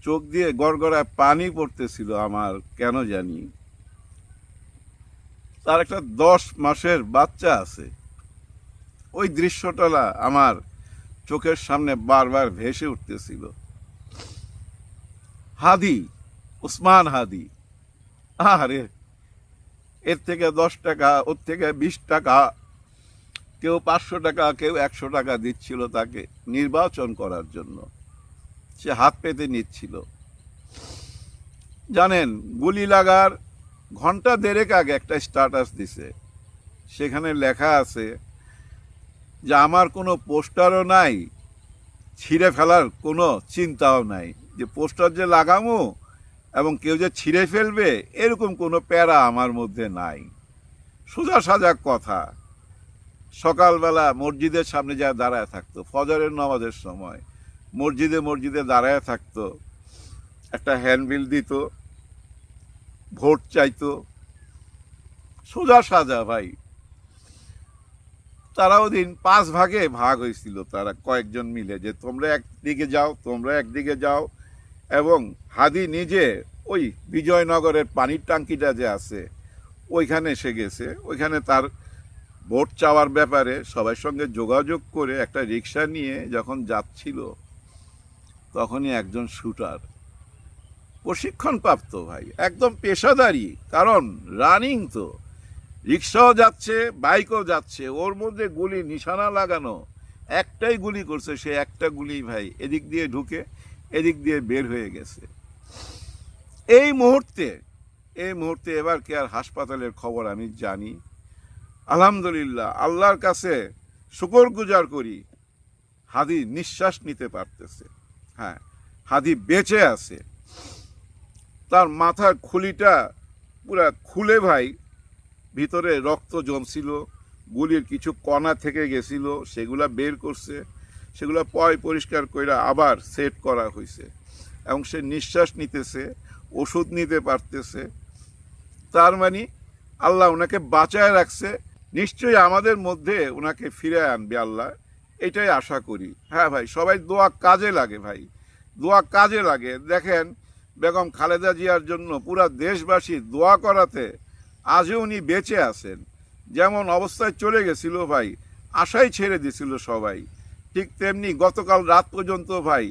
চোখ দিয়ে গড়গড়ায় পানি পড়তেছিল আমার, কেন জানি। তার একটা 10 মাসের বাচ্চা আছে। ওই দৃশ্যটা আমার চোখের সামনে বারবার ভেসে উঠতেছিল। হাদি, উসমান হাদি, আরে এর থেকে 10 টাকা, ওর থেকে 20 টাকা, কেউ 500 টাকা, কেউ 100 টাকা দিচ্ছিল তাকে নির্বাচন করার জন্য। সে হাত পেতে নিচ্ছিল। জানেন, গুলি লাগার ঘন্টা দেড়েক আগে একটা স্ট্যাটাস দিছে, সেখানে লেখা আছে যে আমার কোনো পোস্টারও নাই, ছিঁড়ে ফেলার কোনো চিন্তাও নাই, যে পোস্টার যে লাগামো এবং কেউ যে ছিঁড়ে ফেলবে এরকম কোনো প্যারা আমার মধ্যে নাই। সোজা সাজা কথা। সকালবেলা মসজিদের সামনে যা দাঁড়ায় থাকতো, ফজরের নামাজের সময় মসজিদে দাঁড়ায় থাকতো, একটা হ্যান্ডবিল দিত, ভোট চাইতো, সোজা সাজা ভাই। তারা ওদিন 5 ভাগে ভাগ হয়েছিল, তারা কয়েকজন মিলে, যে তোমরা একদিকে যাও, তোমরা একদিকে যাও। এবং হাদি নিজে ওই বিজয়নগরের পানির ট্যাঙ্কিটা যে আছে ওইখানে এসে গেছে। ওইখানে তার ভোট চাওয়ার ব্যাপারে সবার সঙ্গে যোগাযোগ করে একটা রিক্সা নিয়ে যখন যাচ্ছিল, তখনই একজন শুটার, প্রশিক্ষণপ্রাপ্ত ভাই, একদম পেশাদারি, কারণ রানিং তো, রিক্সাও যাচ্ছে, বাইকও যাচ্ছে, ওর মধ্যে গুলি নিশানা লাগানো, একটাই গুলি করছে, সে একটা গুলি ভাই এদিক দিয়ে ঢুকে এদিক দিয়ে বের হয়ে গেছে। এই মুহূর্তে এবার কেয়ার হাসপাতালের খবর আমি জানি। আলহামদুলিল্লাহ, আল্লাহর কাছে শুকর গুজার করি, হাদি নিঃশ্বাস নিতে পারতেছে। হ্যাঁ, হাদি বেঁচে আছে। তার মাথার খুলিটা পুরা খুলে ভাই, ভিতরে রক্ত জমছিল, গুলির কিছু কণা থেকে গেছিল, সেগুলা বের করছে, সেগুলা পরিষ্কার করে আবার সেট করা হয়েছে, এবং সে নিঃশ্বাস নিতেছে, ওষুধ নিতে পারতেছে। তার মানে আল্লাহ ওনাকে বাঁচায় রাখছে, নিশ্চয়ই আমাদের মধ্যে ওনাকে ফিরে আনবে আল্লাহ, এটাই আশা করি। হ্যাঁ ভাই, সবাই দোয়া কাজে লাগে ভাই, দোয়া কাজে লাগে। দেখেন, বেগম খালেদা জিয়ার জন্য পুরা দেশবাসী দোয়া করাতে আজও উনি বেঁচে আছেন। যেমন অবস্থায় চলে গেছিল ভাই, আশাই ছেড়ে দিছিল সবাই, ঠিক তেমনি গতকাল রাত পর্যন্ত ভাই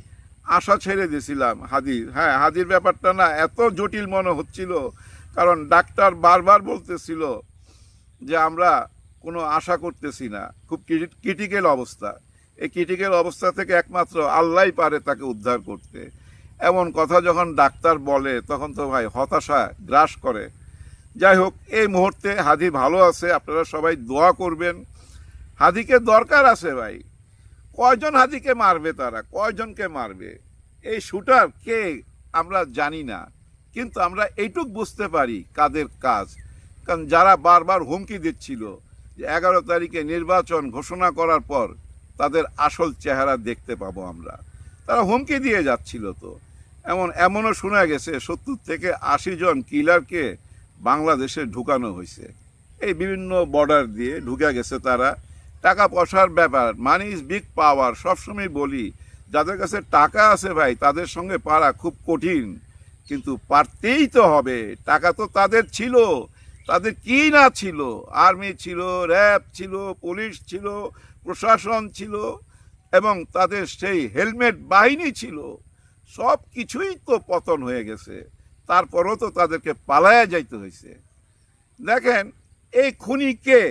আশা ছেড়ে দিয়েছিলাম হাদির। হ্যাঁ, হাদির ব্যাপারটা না এত জটিল মনে হচ্ছিল, কারণ ডাক্তার বারবার বলতেছিল যে আমরা কোনো আশা করতেছি না, খুব ক্রিটিক্যাল অবস্থা। এই ক্রিটিক্যাল অবস্থা থেকে একমাত্র আল্লাহই পারে তাকে উদ্ধার করতে। এমন কথা যখন ডাক্তার বলে তখন তো ভাই হতাশা গ্রাস করে। যাই হোক, এই মুহূর্তে হাদি ভালো আছে, আপনারা সবাই দোয়া করবেন। হাদিকে দরকার আছে ভাই। কয়জন হাদিকে মারবে, তারা কয়জনকে মারবে? এই শুটার কে আমরা জানি না, কিন্তু আমরা এইটুক বুঝতে পারি কাদের কাজ। কারণ যারা বারবার হুমকি দিচ্ছিল যে 11 তারিখে নির্বাচন ঘোষণা করার পর তাদের আসল চেহারা দেখতে পাবো আমরা, তারা হুমকি দিয়ে যাচ্ছিল। তো এমনও শোনা গেছে 70 থেকে 80 জন কিলারকে বাংলাদেশে ঢুকানো হয়েছে। এই বিভিন্ন বর্ডার দিয়ে ঢুকে গেছে তারা। টাকা পয়সার ব্যাপার, মানি ইজ বিগ পাওয়ার, সবসময় বলি, যাদের কাছে টাকা আছে ভাই তাদের সঙ্গে পারা খুব কঠিন, কিন্তু পারতেই তো হবে। টাকা তো তাদের ছিল, তাদের কি না ছিল, আর্মি ছিল, র্যাব ছিল, পুলিশ ছিল, প্রশাসন ছিল, এবং তাদের সেই হেলমেট বাহিনী ছিল। সব কিছুই তো পতন হয়ে গেছে, তারপরও তো তাদেরকে পালায়া যাইতে হয়েছে। দেখেন, এই খুনি কে,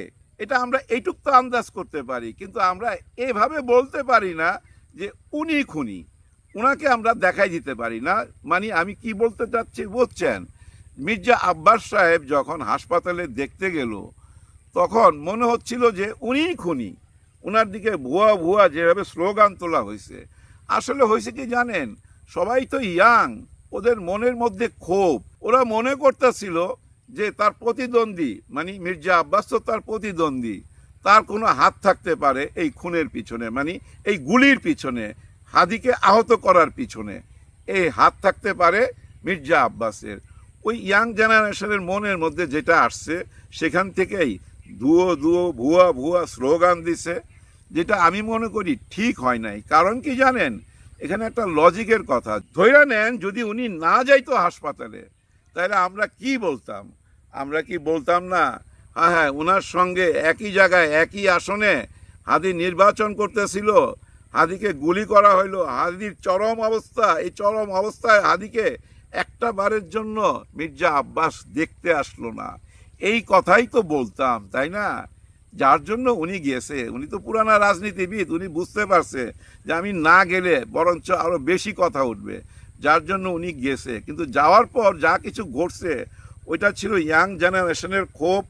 এটা আমরা এইটুক তো আন্দাজ করতে পারি, কিন্তু আমরা এভাবে বলতে পারি না যে উনি খুনি, উনাকে আমরা দেখাই দিতে পারি না। মানে আমি কি বলতে চাচ্ছি বুঝছেন? মির্জা আব্বাস সাহেব যখন হাসপাতালে দেখতে গেল তখন মনে হচ্ছিল যে উনিই খুনি। ওনার দিকে ভুয়া ভুয়া যেভাবে স্লোগান তোলা হয়েছে, আসলে হয়েছে কি জানেন, সবাই তো ইয়াং, ওদের মনের মধ্যে ক্ষোভ। ওরা মনে করতেছিল যে তার প্রতিদ্বন্দ্বী, মানে মির্জা আব্বাস তো তার প্রতিদ্বন্দ্বী, তার কোনো হাত থাকতে পারে এই খুনের পিছনে, মানে এই গুলির পিছনে, হাদিকে আহত করার পিছনে এই হাত থাকতে পারে মির্জা আব্বাসের। ওই ইয়াং জেনারেশনের মনের মধ্যে যেটা আসছে, সেখান থেকেই ভুয়া ভুয়া স্লোগান দিছে, যেটা আমি মনে করি ঠিক হয় নাই। কারণ কি জানেন, এখানে একটা লজিকের কথা। ধইরা নেন যদি উনি না যাইতো হাসপাতালে, তাহলে আমরা কি বলতাম? আমরা কি বলতাম না, হ্যাঁ হ্যাঁ ওনার সঙ্গে একই জায়গায় একই আসনে হাদি নির্বাচন করতেছিল, হাদিকে গুলি করা হইলো, হাদির চরম অবস্থা, এই চরম অবস্থায় হাদিকে একটা বারের জন্য মির্জা আব্বাস দেখতে আসলো না, এই কথাই তো বলতাম, তাই না? যার জন্য উনি গেছে, উনি তো পুরানা রাজনীতিবিদ, উনি বুঝতে পারছে যে আমি না গেলে বরঞ্চ আরো বেশি কথা উঠবে, যার জন্য উনি গেছে। কিন্তু যাওয়ার পর যা কিছু ঘটছে ওইটা ছিল ইয়াং জেনারেশনের ক্ষোভ।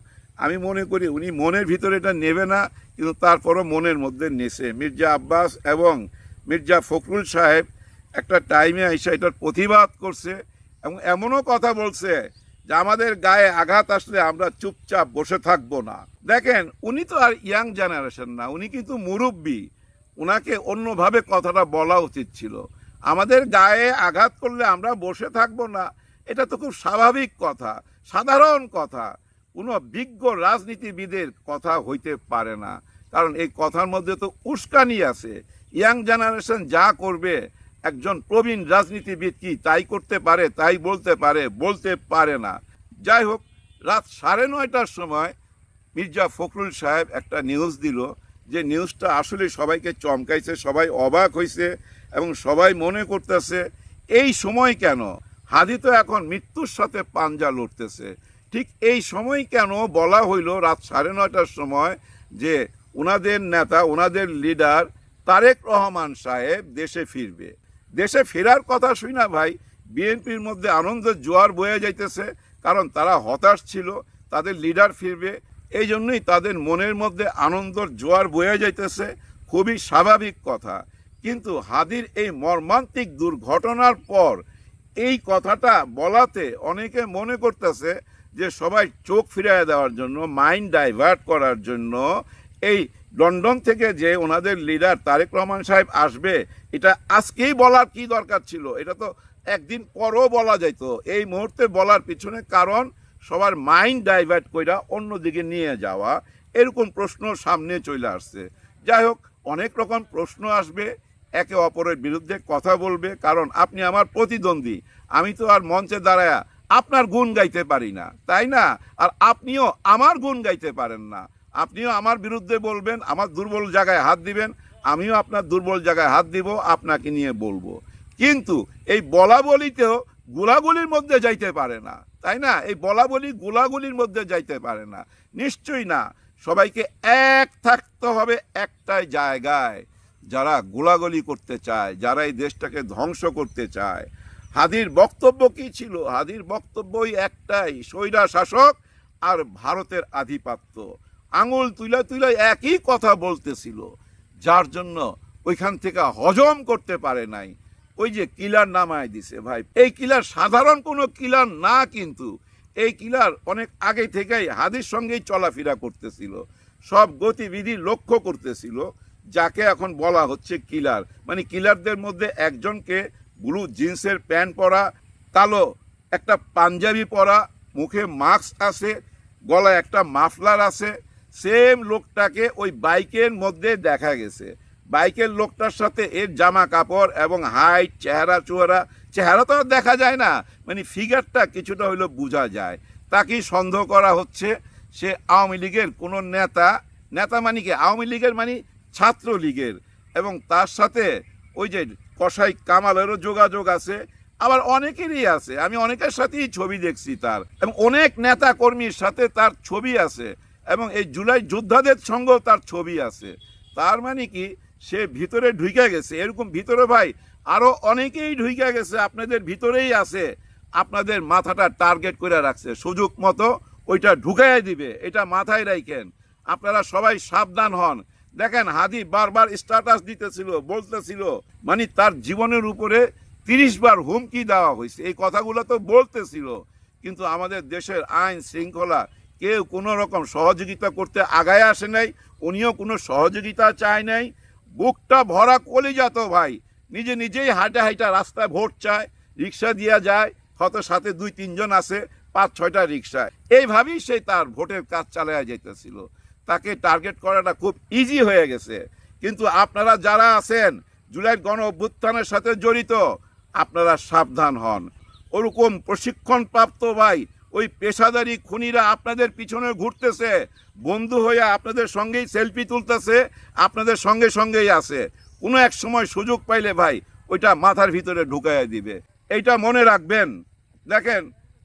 আমি মনে করি উনি মনের ভিতরে এটা নেবে না, কিন্তু তারপরও মনের মধ্যে নেছে। মির্জা আব্বাস এবং মির্জা ফখরুল সাহেব একটা টাইমে এসে এটার প্রতিবাদ করছে এবং এমনও কথা বলছে যে আমাদের গায়ে আঘাত আসলে আমরা চুপচাপ বসে থাকবো না। দেখেন উনি তো আর ইয়াং জেনারেশন না, উনি কিন্তু মুরব্বী, ওনাকে অন্যভাবে কথাটা বলা উচিত ছিল। আমাদের গায়ে আঘাত করলে আমরা বসে থাকবো না, এটা তো খুব স্বাভাবিক কথা, সাধারণ কথা, কোনো বিজ্ঞ রাজনীতিবিদের কথা হইতে পারে না। কারণ এই কথার মধ্যে তো উস্কানি আছে। ইয়াং জেনারেশন যা করবে একজন প্রবীণ রাজনীতিবিদ কি তাই করতে পারে, তাই বলতে পারে না। যাই হোক, রাত 9:30টার সময় মির্জা ফখরুল সাহেব একটা নিউজ দিল, যে নিউজটা আসলে সবাইকে চমকাইছে, সবাই অবাক হয়েছে এবং সবাই মনে করতেছে এই সময় কেন হাদি তো এখন মৃত্যুর সাথে পাঞ্জা লড়তেছে, ঠিক এই সময় কেন বলা হইল রাত 9:30টার সময় যে ওনাদের নেতা, ওনাদের লিডার তারেক রহমান সাহেব দেশে ফিরবে। দেশে ফেরার কথা শুই না ভাই বিএনপির মধ্যে আনন্দের জোয়ার বয়ে যাইতেছে, কারণ তারা হতাশ ছিল তাদের লিডার ফিরবে, এই জন্যই তাদের মনের মধ্যে আনন্দের জোয়ার বয়ে যাইতেছে, খুবই স্বাভাবিক কথা। কিন্তু হাদির এই মর্মান্তিক দুর্ঘটনার পর এই কথাটা বলাতে অনেকে মনে করতেছে যে সবাই চোখ ফিরিয়ে দেওয়ার জন্য, মাইন্ড ডাইভার্ট করার জন্য এই লন্ডন থেকে যে ওনাদের লিডার তারেক রহমান সাহেব আসবে এটা আজকেই বলার কি দরকার ছিল? এটা তো একদিন পরও বলা যাইতো। এই মুহূর্তে বলার পিছনে কারণ সবার মাইন্ড ডাইভার্ট কইরা অন্যদিকে নিয়ে যাওয়া, এরকম প্রশ্ন সামনে চলে আসছে। যাই হোক, অনেক রকম প্রশ্ন আসবে, একে অপরের বিরুদ্ধে কথা বলবে, কারণ আপনি আমার প্রতিদ্বন্দ্বী, আমি তো আর মঞ্চে দাঁড়ায়া আপনার গুণ গাইতে পারি না, তাই না? আর আপনিও আমার গুণ গাইতে পারেন না, আপনিও আমার বিরুদ্ধে বলবেন, আমার দুর্বল জায়গায় হাত দিবেন, আমিও আপনার দুর্বল জায়গায় হাত দিব, আপনাকে নিয়ে বলবো। কিন্তু এই বলা বলিতেও গোলাগুলির মধ্যে যাইতে পারে না, তাই না? এই বলা বলি গোলাগুলির মধ্যে যাইতে পারে না, নিশ্চয়ই না। সবাইকে এক থাকতে হবে একটাই জায়গায়, যারা গোলাগুলি করতে চায়, যারা এই দেশটাকে ধ্বংস করতে চায়। হাদির বক্তব্য কি ছিল? হাদির বক্তব্যই একটাই, স্বৈরা শাসক আর ভারতের আধিপত্য। আঙুল তুলে তুলে একই কথা বলতেছিল, যার জন্য ওইখান থেকে হজম করতে পারে নাই। ওই যে কিলার নামায় দিছে ভাই, এই কিলার সাধারণ কোনো কিলার না, কিন্তু এই কিলার অনেক আগে থেকেই হাদির সঙ্গেই চলাফেরা করতেছিল, সব গতিবিধি লক্ষ্য করতেছিল, যাকে এখন বলা হচ্ছে কিলার। মানে কিলারদের মধ্যে একজনকে ব্লু জিন্সের প্যান্ট পরা, কালো একটা পাঞ্জাবি পরা, মুখে মাস্ক আছে, গলায় একটা মাফলার আছে, সেম লোকটাকে ওই বাইকের মধ্যে দেখা গেছে। বাইকের লোকটার সাথে এর জামা কাপড় এবং হাইট, চেহারা তো আর দেখা যায় না, মানে ফিগারটা কিছুটা হইলেও বোঝা যায়। তাকেই সন্দেহ করা হচ্ছে সে আওয়ামী লীগের কোনো নেতা মানে কি আওয়ামী লীগের মানে ছাত্রলীগের, এবং তার সাথে ওই যে কসাই কামালেরও যোগাযোগ আছে, আবার অনেকেরই আছে। আমি অনেকের সাথেই ছবি দেখছি তার, এবং অনেক নেতা কর্মীর সাথে তার ছবি আছে, এবং এই জুলাই যোদ্ধাদের সঙ্গেও তার ছবি আছে। তার মানে কি সে ভিতরে ঢুকে গেছে। এরকম ভিতরে ভাই আরো অনেকেই ঢুকে গেছে, আপনাদের ভিতরেই আছে, আপনাদের মাথাটা টার্গেট করে রাখছে, সুযোগ মতো ওইটা ঢুকাই দিবে, এটা মাথায় রাখেন। আপনারা সবাই সাবধান হন। দেখেন হাদি বারবার স্ট্যাটাস দিতেছিল, বলতেছিল, মানে তার জীবনের উপরে 30 বার হুমকি দেওয়া হয়েছে, এই কথাগুলো তো বলতেছিল। কিন্তু আমাদের দেশের আইন শৃঙ্খলা কেউ কোনো রকম সহযোগিতা করতে আগায় আসে নাই, উনিও কোনো সহযোগিতা চায় নাই। বুকটা ভরা কলিজা তো ভাই, নিজেই হাঁটা রাস্তায় ভোট চায়, রিক্সা দিয়া যায়, হয়তো সাথে 2-3 জন আছে, 5-6টা রিক্সা, এইভাবেই সে তার ভোটের কাজ চালায় যাইতেছিল। তাকে টার্গেট করাটা খুব ইজি হয়ে গেছে। কিন্তু আপনারা যারা আছেন, জুলাইয়ের গণ অভ্যুত্থানের সাথে জড়িত, আপনারা সাবধান হন। ওরকম প্রশিক্ষণপ্রাপ্ত ভাই ওই পেশাদারি খুনিরা আপনাদের পিছনে ঘুরতেছে, বন্ধু হয়ে আপনাদের সঙ্গেই সেলফি তুলতেছে, আপনাদের সঙ্গে সঙ্গেই আছে। কোনো এক সময় সুযোগ পাইলে ভাই ওইটা মাথার ভিতরে ঢুকাইয়া দিবে, এইটা মনে রাখবেন। দেখেন,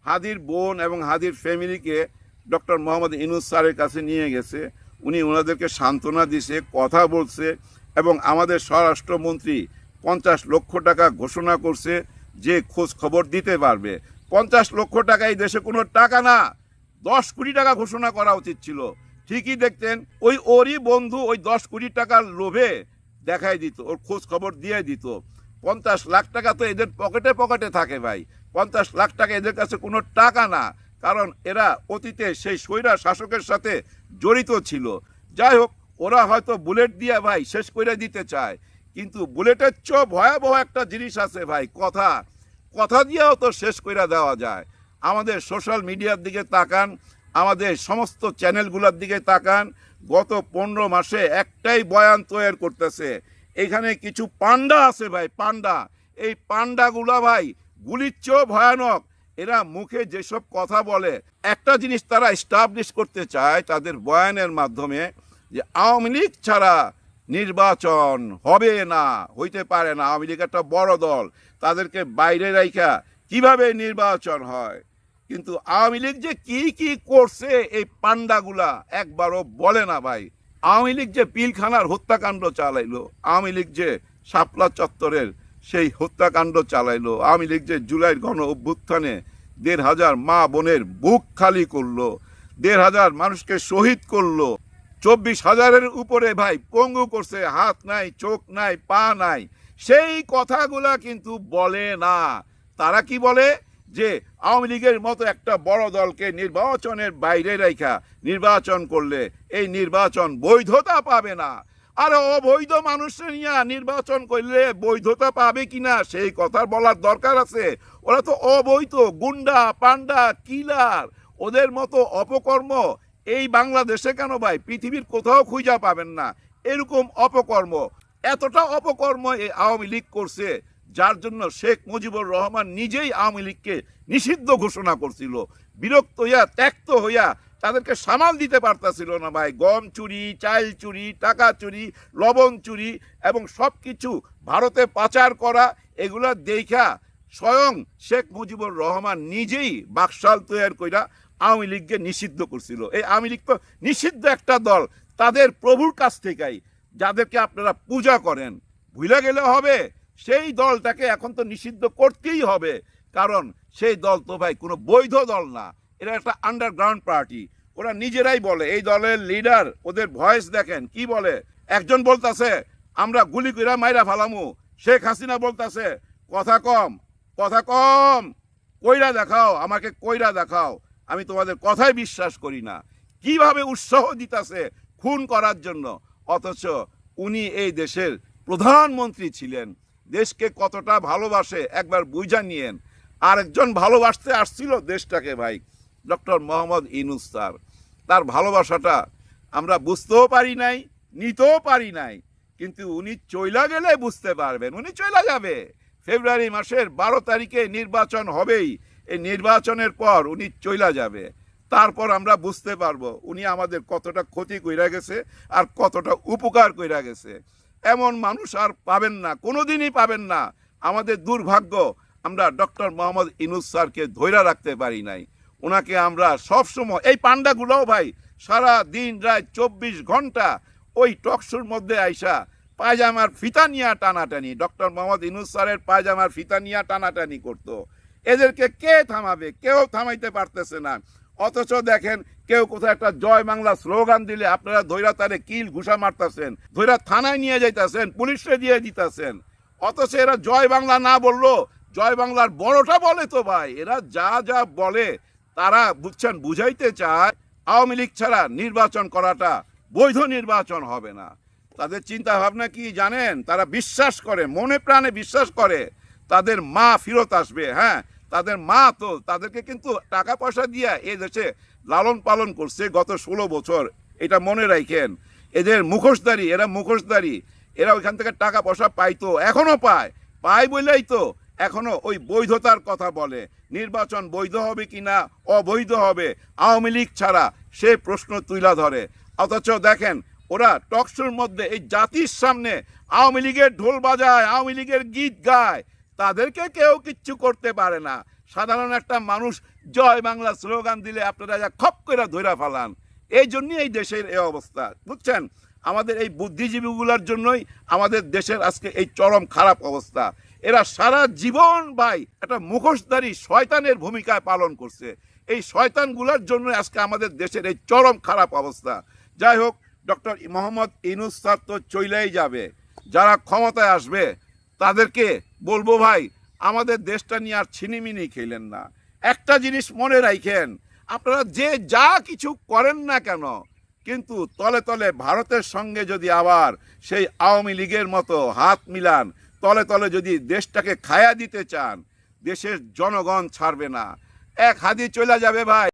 হাদির বোন এবং হাদির ফ্যামিলিকে ডক্টর মোহাম্মদ ইউনূস স্যারের কাছে নিয়ে গেছে, উনি ওনাদেরকে সান্ত্বনা দিছে, কথা বলছে, এবং আমাদের স্বরাষ্ট্রমন্ত্রী 50 লক্ষ টাকা ঘোষণা করছে যে খোঁজ খবর দিতে পারবে। 50 লক্ষ টাকা এই দেশে কোনো টাকা না, 10 কোটি টাকা ঘোষণা করা উচিত ছিল। ঠিকই দেখতেন ওরই বন্ধু ওই 10 কোটি টাকার লোভে দেখাই দিত, ওর খোঁজ খবর দিয়ে দিত। 50 লাখ টাকা তো এদের পকেটে পকেটে থাকে ভাই, 50 লাখ টাকা এদের কাছে কোনো টাকা না, কারণ এরা অতীতে সেই স্বৈরা শাসকের সাথে জড়িত ছিল। যাই হোক, ওরা হয়তো বুলেট দিয়ে ভাই শেষ করে দিতে চায়, কিন্তু বুলেটের চেয়েও ভয়াবহ একটা জিনিস আছে ভাই, কথা। কথা দিয়েও তো শেষ করে দেওয়া যায়। আমাদের সোশ্যাল মিডিয়ার দিকে তাকান, আমাদের সমস্ত চ্যানেলগুলোর দিকে তাকান, গত 15 মাসে একটাই বয়ান তৈরি করতেছে। এখানে কিছু পান্ডা আছে ভাই, পান্ডা। এই পান্ডাগুলা ভাই গুলির চেয়েও ভয়ানক। এরা মুখে যেসব কথা বলে, একটা জিনিস তারা এস্টাবলিশ করতে চায় তাদের বয়ানের মাধ্যমে, যে আওয়ামী লীগ ছাড়া নির্বাচন হবে না, হইতে পারে না, আওয়ামী লীগ একটা বড় দল, তাদেরকে বাইরে রাইখা কিভাবে নির্বাচন হয়। কিন্তু আওয়ামী লীগ যে কি কি করছে এই পান্ডাগুলা একবারও বলে না ভাই। আওয়ামী লীগ যে পিলখানার হত্যাকাণ্ড চালাইলো, আওয়ামী লীগ যে শাপলা চত্বরের সেই হত্যাকাণ্ড চালাইলো, আওয়ামী লীগ যে জুলাইয়ের গণ অভ্যুত্থানে 1,500 মা বোনের বুক খালি করলো, 1,500 মানুষকে শহীদ করলো, 24,000-এর উপরে ভাই পঙ্গু করছে, হাত নাই, চোখ নাই, পা নাই, সেই কথাগুলা কিন্তু বলে না। তারা কি বলে, যে আওয়ামী লীগের মতো একটা বড় দলকে নির্বাচনের বাইরে রাখা নির্বাচন করলে এই নির্বাচন বৈধতা পাবে না। আর অবৈধ মানুষের নিয়ে নির্বাচন করলে বৈধতা পাবে কিনা সেই কথা বলার দরকার আছে। ওরা তো অবৈধ, গুন্ডা, পান্ডা, কিলার, ওদের মতো অপকর্ম এই বাংলাদেশে কেন ভাই, পৃথিবীর কোথাও খুঁজা পাবেন না এরকম অপকর্ম। এতটা অপকর্ম এই আওয়ামী লীগ করছে, যার জন্য শেখ মুজিবুর রহমান নিজেই আওয়ামী লীগকে নিষিদ্ধ ঘোষণা করছিল। বিরক্ত হইয়া, ত্যক্ত হইয়া তাদেরকে সামাল দিতে পারতাছিল না ভাই। গম চুরি, চাল চুরি, টাকা চুরি, লবণ চুরি এবং সব কিছু ভারতে পাচার করা, এগুলা দেখা স্বয়ং শেখ মুজিবুর রহমান নিজেই বাকশাল তৈরি কইরা আওয়ামী লীগকে নিষিদ্ধ করছিল। এই আওয়ামী লীগ তো নিষিদ্ধ একটা দল, তাদের প্রভুর কাছ থেকেই, যাদেরকে আপনারা পূজা করেন। ভুলে গেলে হবে, সেই দলটাকে এখন তো নিষিদ্ধ করতেই হবে, কারণ সেই দল তো ভাই কোনো বৈধ দল না, এরা একটা আন্ডারগ্রাউন্ড পার্টি। ওরা নিজেরাই বলে, এই দলের লিডার, ওদের ভয়েস দেখেন কি বলে। একজন বলতাছে আমরা গুলি কইরা মাইরা ফালামু, শেখ হাসিনা বলতাছে কথা কম, কথা কম, কইরা দেখাও, আমাকে কইরা দেখাও, আমি তোমাদের কথাই বিশ্বাস করি না। কিভাবে উৎসাহ দিতেছে খুন করার জন্য, অথচ উনি এই দেশের প্রধানমন্ত্রী ছিলেন। দেশকে কতটা ভালোবাসে একবার বুঝা নিয়েন। আরেকজন ভালোবাসতে আসছিল দেশটাকে ভাই, ডক্টর মোহাম্মদ ইউনূস স্যার। তার ভালোবাসাটা আমরা বুঝতেও পারি নাই, নিতেও পারি নাই, কিন্তু উনি চইলা গেলে বুঝতে পারবেন। উনি চইলা যাবে, ফেব্রুয়ারি মাসের 12 তারিখে নির্বাচন হবেই, এই নির্বাচনের পর উনি চইলা যাবে। তারপর আমরা বুঝতে পারবো উনি আমাদের কতটা ক্ষতি কইরা গেছে আর কতটা উপকার কইরা গেছে। এমন মানুষ আর পাবেন না, কোনোদিনই পাবেন না। আমাদের দুর্ভাগ্য, আমরা ডক্টর মোহাম্মদ ইউনূস স্যারকে ধৈর্য রাখতে পারি নাই। ওনাকে আমরা সবসময়, এই পান্ডাগুলোও ভাই সারা দিন রাত 24 ঘন্টা ওই টকশোর মধ্যে আইসা পায়জামার ফিতা নিয়ে টানাটানি, ডক্টর মোহাম্মদ ইউনূস স্যারের পায়জামার ফিতা নিয়ে টানাটানি করতো। এদেরকে কে থামাবে? কেউ থামাইতে পারতেছে না। অথচ দেখেন, কেউ কোথাও একটা জয় বাংলা স্লোগান দিলে আপনারা ধৈরা তারে কিল ঘুষা মারতেছেন, ধৈরা থানায় নিয়ে যাইতেছেন, পুলিশে দিয়ে দিতেছেন। অথচ এরা জয় বাংলা না বললো জয় বাংলার বড়টা বলে তো ভাই। এরা যা যা বলে তারা বুঝছেন বুঝাইতে চায় আওয়ামী লীগ ছাড়া নির্বাচন করাটা বৈধ নির্বাচন হবে না। তাদের চিন্তা ভাবনা কি জানেন? তারা বিশ্বাস করে, মনে প্রাণে বিশ্বাস করে তাদের মা ফেরত আসবে। হ্যাঁ, তাদের মা তো তাদেরকে কিন্তু টাকা পয়সা দিয়ে এই দেশে লালন পালন করছে গত 16 বছর, এটা মনে রাখেন। এদের মুখোশধারী, এরা মুখোশধারী। এরা ওইখান থেকে টাকা পয়সা পাইতো, এখনো পায় বলেই তো এখনো ওই বৈধতার কথা বলে। নির্বাচন বৈধ হবে কিনা অবৈধ হবে আওয়ামী লীগ ছাড়া সে প্রশ্ন তুলে ধরে। অথচ দেখেন ওরা টকশোর মধ্যে এই জাতির সামনে আওয়ামী লীগের ঢোল বাজায়, আওয়ামী লীগের গীত গায়, তাদেরকে কেউ কিচ্ছু করতে পারে না। সাধারণ একটা মানুষ জয় বাংলা স্লোগান দিলে আপনারা যা খপ করে ধইরা ফালান। এই জন্যই এই দেশের এই অবস্থা, বুঝছেন? আমাদের এই বুদ্ধিজীবীগুলোর জন্যই আমাদের দেশের আজকে এই চরম খারাপ অবস্থা। এরা সারা জীবন ভাই একটা মুখোশধারী শয়তানের ভূমিকায় পালন করছে। এই শয়তানগুলোর জন্য আজকে আমাদের দেশের এই চরম খারাপ অবস্থা। যাই হোক, ডক্টর মোহাম্মদ ইউনূস স্যার তো চলেই যাবে, যারা ক্ষমতায় আসবে তাদেরকে বলবো ভাই আমাদের দেশটা নিয়ে আর ছিনিমিনি খেলেন না। একটা জিনিস মনে রাখেন, আপনারা যে যা কিছু করেন না কেন, কিন্তু তলে তলে ভারতের সঙ্গে যদি আবার সেই আওয়ামী লীগের মতো হাত মিলান, তলে তলে যদি দেশটাকে খায়া দিতে চান, দেশের জনগণ ছাড়বে না, এক হাদি চলে যাবে ভাই।